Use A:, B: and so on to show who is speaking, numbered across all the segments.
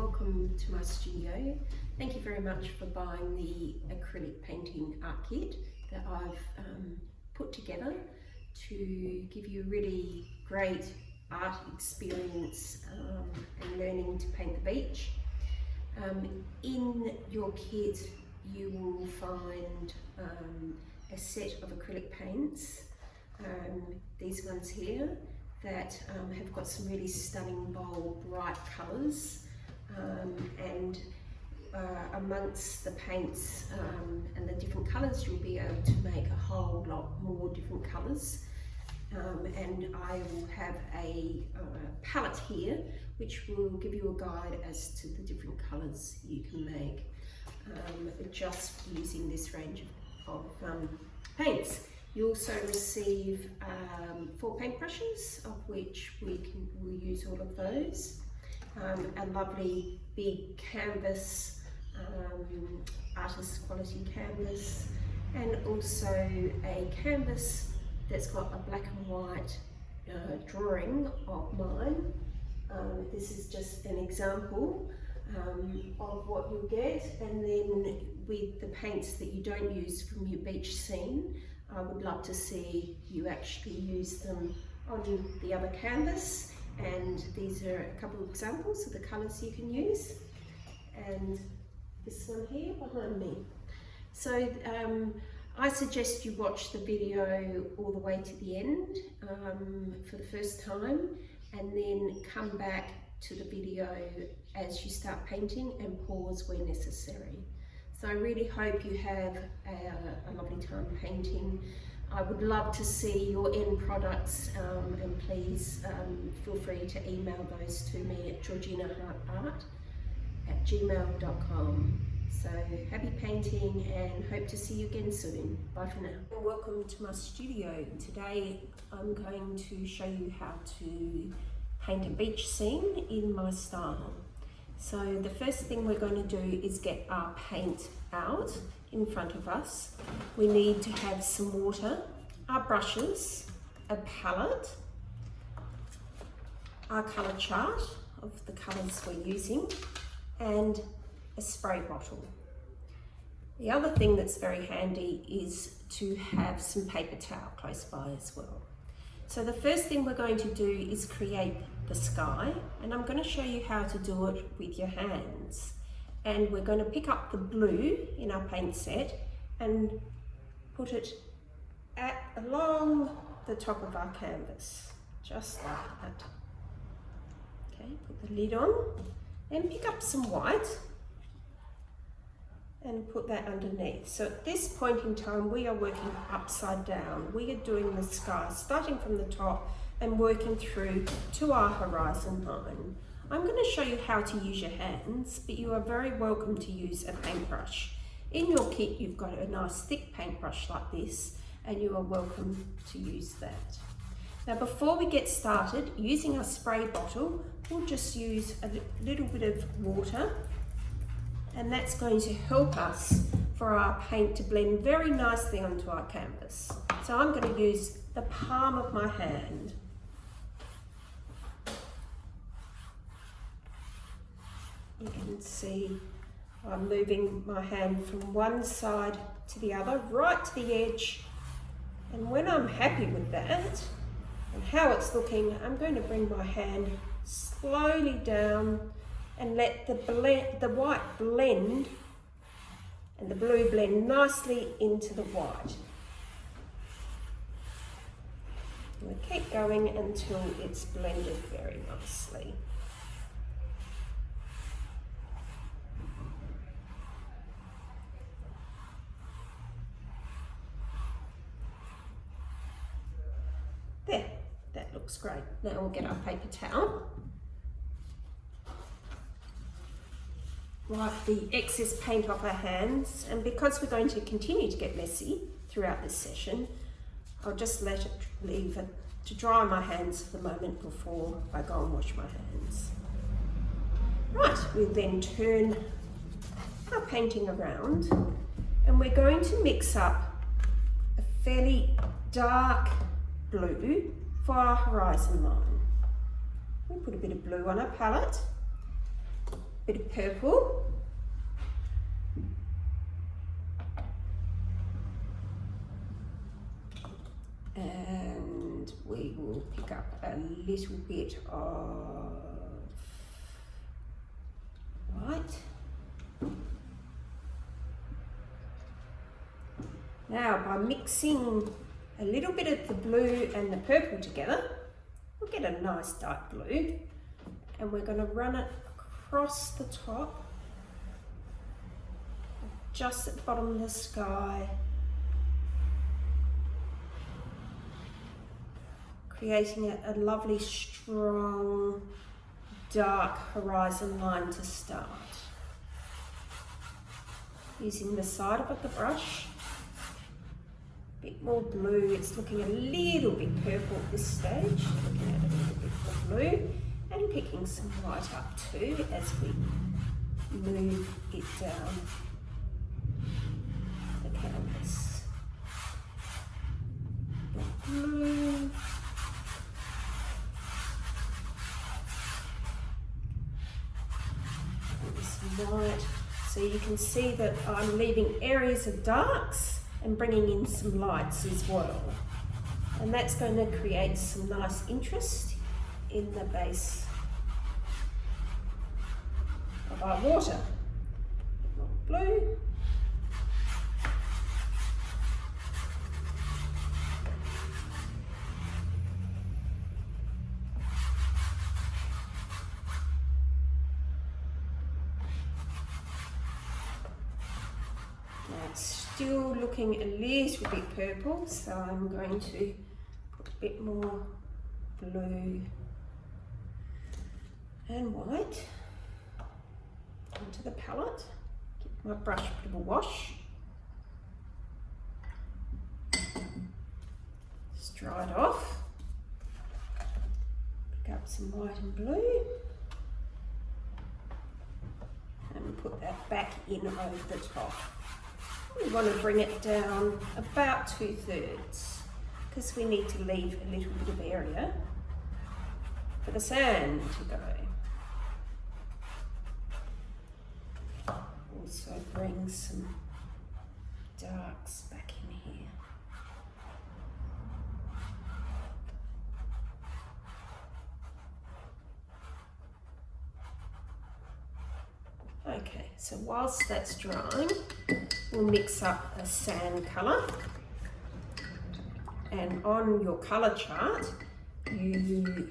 A: welcome to my studio. Thank you very much for buying the acrylic painting art kit that I've put together to give you a really great art experience and learning to paint the beach. In your kit you will find a set of acrylic paints, these ones here, that have got some really stunning, bold, bright colours, and amongst the paints and the different colours you'll be able to make a whole lot more different colours, and I will have a palette here which will give you a guide as to the different colours you can make just using this range of paints. You also receive 4 paintbrushes, of which we'll use all of those. A lovely big canvas, artist quality canvas, and also a canvas that's got a black and white drawing of mine. This is just an example of what you'll get, and then with the paints that you don't use from your beach scene, I would love to see you actually use them on the other canvas, and these are a couple of examples of the colours you can use, and this one here behind me. So I suggest you watch the video all the way to the end for the first time, and then come back to the video as you start painting and pause where necessary. So I really hope you have a lovely time painting. I would love to see your end products, and please feel free to email those to me at georginahartart@gmail.com. So happy painting and hope to see you again soon. Bye for now. Welcome to my studio. Today I'm going to show you how to paint a beach scene in my style. So the first thing we're going to do is get our paint out in front of us. We need to have some water, our brushes, a palette, our colour chart of the colours we're using, and a spray bottle. The other thing that's very handy is to have some paper towel close by as well. So the first thing we're going to do is create the sky, and I'm going to show you how to do it with your hands. And we're going to pick up the blue in our paint set and put it along the top of our canvas, just like that. Okay, put the lid on and pick up some white and put that underneath. So at this point in time we are working upside down. We are doing the sky starting from the top and working through to our horizon line. I'm going to show you how to use your hands, but you are very welcome to use a paintbrush. In your kit you've got a nice thick paintbrush like this, and you are welcome to use that. Now before we get started using our spray bottle, we'll just use a little bit of water, and that's going to help us for our paint to blend very nicely onto our canvas. So I'm going to use the palm of my hand. You can see I'm moving my hand from one side to the other, right to the edge, and when I'm happy with that and how it's looking, I'm going to bring my hand slowly down and let the white blend and the blue blend nicely into the white. We'll keep going until it's blended very nicely. There, that looks great. Now we'll get our paper towel. Wipe the excess paint off our hands, and because we're going to continue to get messy throughout this session, I'll just leave it to dry my hands for the moment before I go and wash my hands. Right, we'll then turn our painting around, and we're going to mix up a fairly dark blue for our horizon line. We'll put a bit of blue on our palette, bit of purple. And we will pick up a little bit of white. Now, by mixing a little bit of the blue and the purple together, we'll get a nice dark blue, and we're going to run it across the top, just at the bottom of the sky, creating a lovely, strong, dark horizon line to start. Using the side of the brush, a bit more blue. It's looking a little bit purple at this stage. Looking at a little bit more blue, and picking some white up too as we move it down the canvas. Blue. White, so you can see that I'm leaving areas of darks and bringing in some lights as well, and that's going to create some nice interest in the base of our water. Blue. It's still looking a little bit purple, so I'm going to put a bit more blue and white onto the palette. Give my brush a bit of a wash. Just dry it off. Pick up some white and blue. And put that back in over the top. We want to bring it down about 2/3 because we need to leave a little bit of area for the sand to go. Also bring some darks back in here. Okay, so whilst that's drying, we'll mix up a sand colour, and on your colour chart you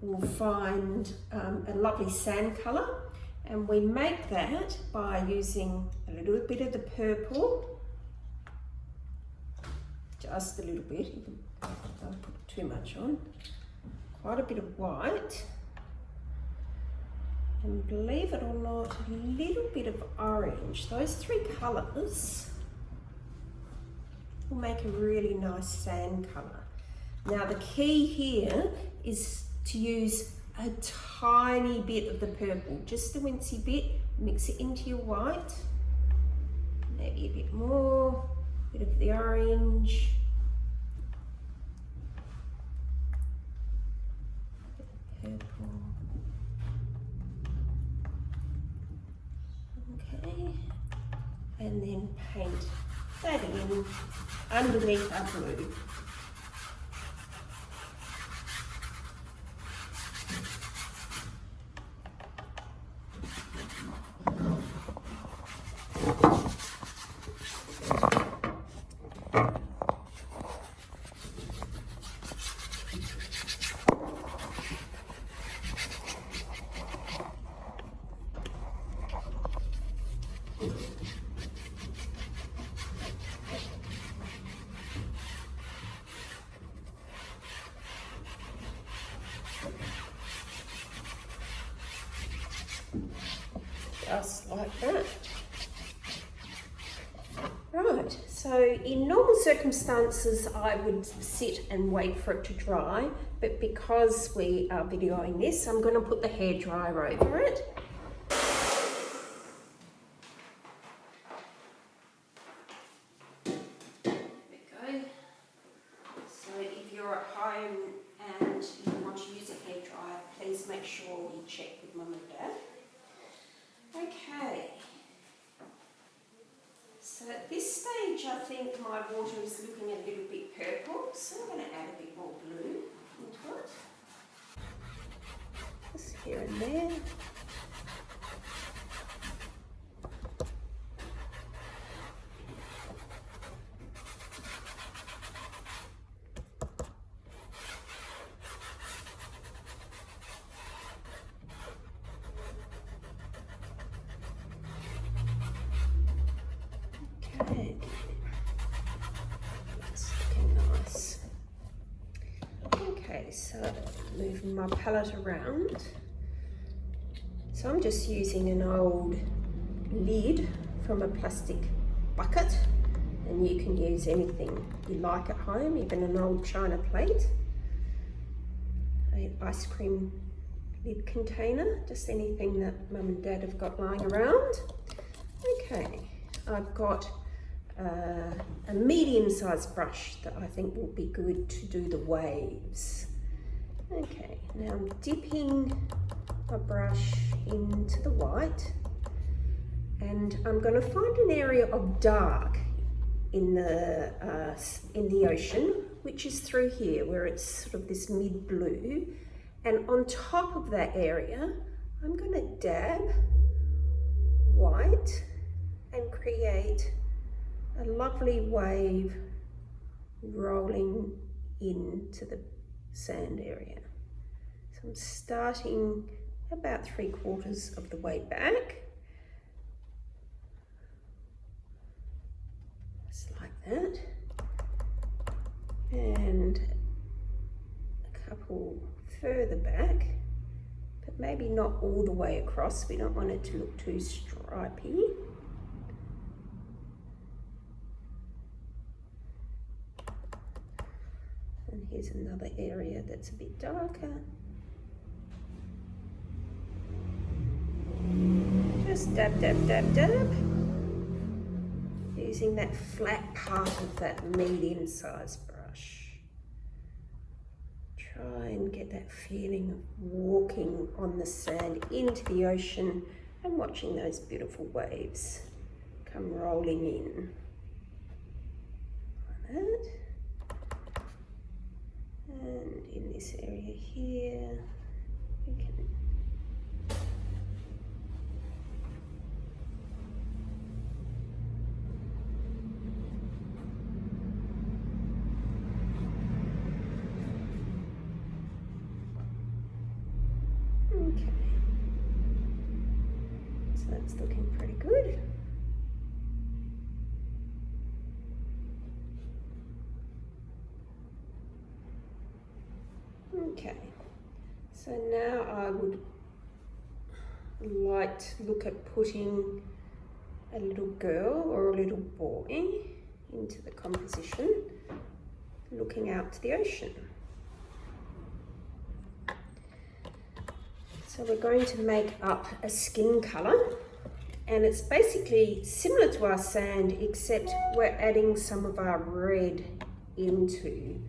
A: will find a lovely sand colour, and we make that by using a little bit of the purple, just a little bit, don't put too much on, quite a bit of white, and believe it or not, a little bit of orange. Those three colours will make a really nice sand colour. Now the key here is to use a tiny bit of the purple, just a wincy bit, mix it into your white, maybe a bit more, a bit of the orange, purple. And then paint that in underneath our blue. Just like that. Right, so in normal circumstances I would sit and wait for it to dry, but because we are videoing this, I'm going to put the hairdryer over it. There we go. So if you're at home and you want to use a hairdryer, please make sure we check with Mum and Dad. Okay. So at this stage I think my water is looking a little bit purple, so I'm going to add a bit more blue into it. Just here and there. Okay, that's looking nice. Okay, so moving my palette around. So I'm just using an old lid from a plastic bucket, and you can use anything you like at home, even an old china plate, an ice cream lid container, just anything that Mum and Dad have got lying around. Okay, I've got a medium-sized brush that I think will be good to do the waves. Okay, now I'm dipping my brush into the white, and I'm going to find an area of dark in the ocean, which is through here where it's sort of this mid-blue, and on top of that area I'm going to dab white and create a lovely wave rolling into the sand area. So I'm starting about 3/4 of the way back, just like that, and a couple further back, but maybe not all the way across. We don't want it to look too stripy. And here's another area that's a bit darker. Just dab, dab, dab, dab. Using that flat part of that medium-sized brush. Try and get that feeling of walking on the sand into the ocean and watching those beautiful waves come rolling in. Like that. And in this area here, we can okay. So that's looking pretty good. Okay, so now I would like to look at putting a little girl or a little boy into the composition, looking out to the ocean. So we're going to make up a skin colour, and it's basically similar to our sand, except we're adding some of our red into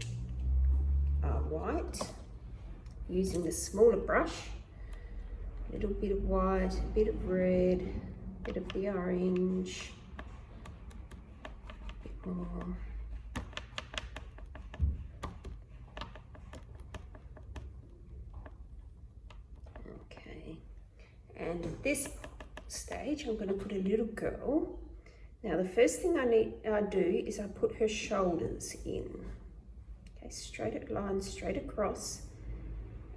A: our white, using the smaller brush. A little bit of white, a bit of red, a bit of the orange, a bit more. Okay, and at this stage I'm going to put a little girl. Now the first thing I do is I put her shoulders in. Okay, straight line straight across,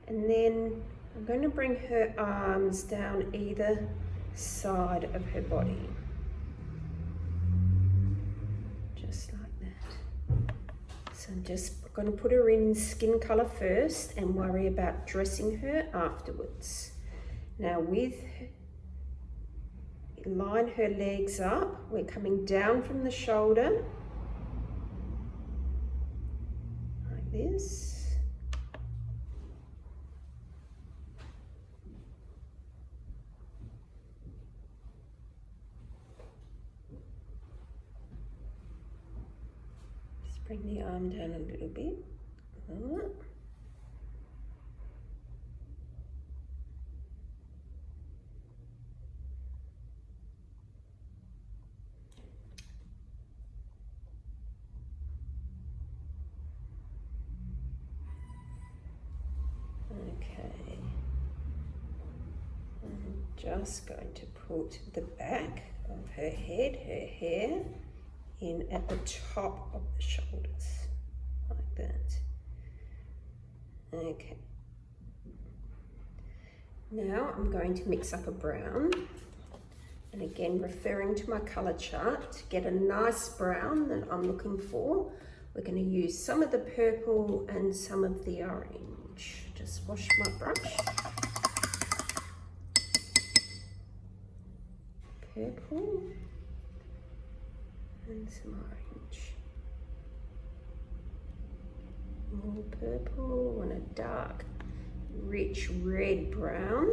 A: and then I'm going to bring her arms down either side of her body, just like that. So I'm just going to put her in skin colour first and worry about dressing her afterwards. Now line her legs up, we're coming down from the shoulder, like this. Bring the arm down a little bit. Okay. I'm just going to put the back of her head, her hair, in at the top of the shoulders, like that. Okay. Now I'm going to mix up a brown, and again referring to my colour chart, to get a nice brown that I'm looking for, we're going to use some of the purple and some of the orange. Just wash my brush. Purple and some orange. More purple and a dark, rich red brown.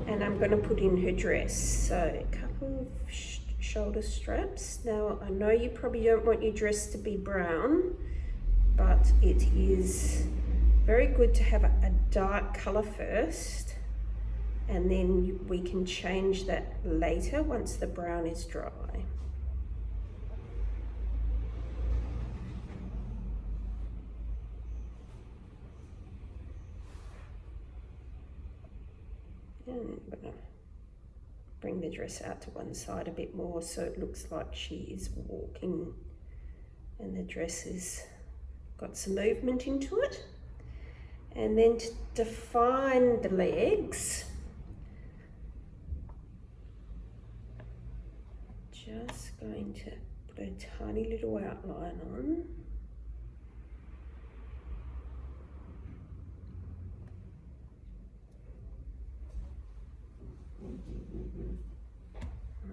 A: And I'm going to put in her dress. So a couple of shoulder straps. Now I know you probably don't want your dress to be brown, but it is very good to have a dark colour first, and then we can change that later once the brown is dry. And I'm going to bring the dress out to one side a bit more so it looks like she is walking and the dress has got some movement into it. And then to define the legs, just going to put a tiny little outline on.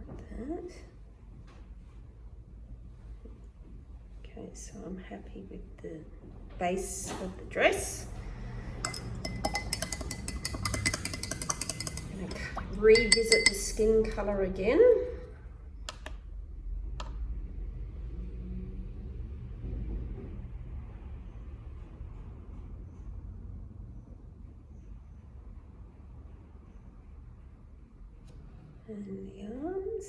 A: Like that. Okay, so I'm happy with the base of the dress. I'm going to revisit the skin colour again. And the arms.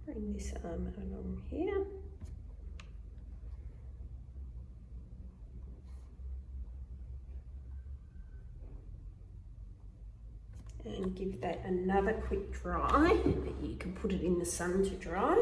A: Bring this arm along here. And give that another quick dry, but you can put it in the sun to dry.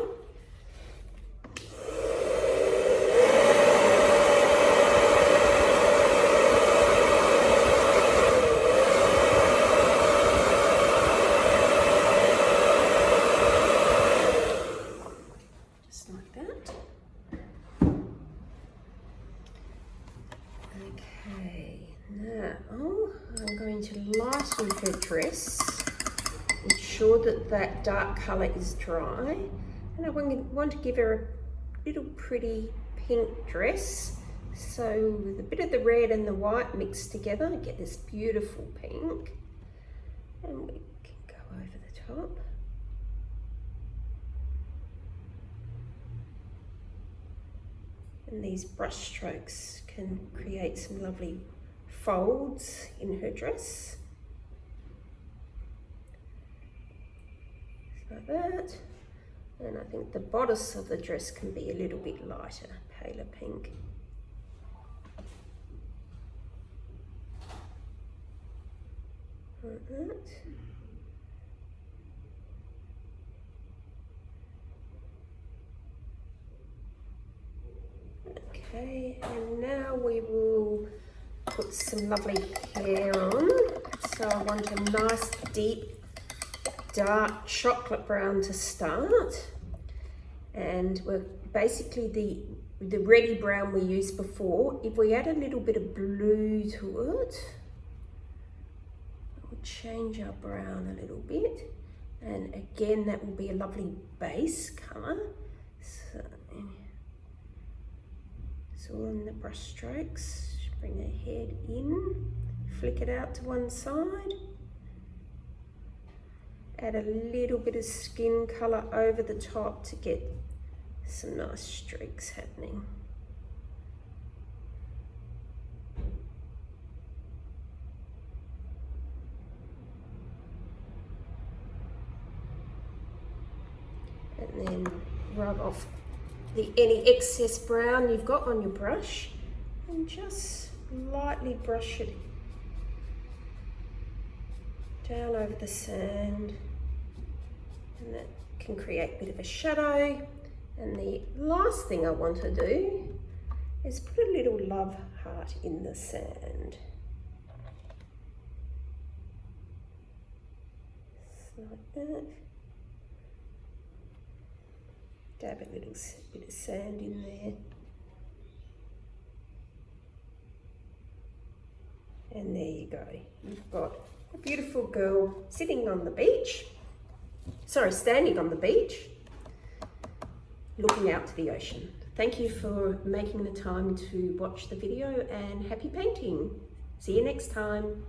A: Her dress, ensure that that dark colour is dry, and I want to give her a little pretty pink dress, so with a bit of the red and the white mixed together get this beautiful pink, and we can go over the top. And these brush strokes can create some lovely folds in her dress. Like that, and I think the bodice of the dress can be a little bit lighter, paler pink. Like that. Okay, and now we will put some lovely hair on. So I want a nice deep dark chocolate brown to start, and we're basically the reddy brown we used before. If we add a little bit of blue to it, we'll change our brown a little bit, and again that will be a lovely base colour. So it's all in the brush strokes. Bring her head in, flick it out to one side. Add a little bit of skin colour over the top to get some nice streaks happening. And then rub off any excess brown you've got on your brush and just lightly brush it down over the sand, and that can create a bit of a shadow. And the last thing I want to do is put a little love heart in the sand. Just like that. Dab a little bit of sand in there. And there you go. You've got a beautiful girl sitting on the beach, standing on the beach, looking out to the ocean. Thank you for making the time to watch the video, and happy painting. See you next time.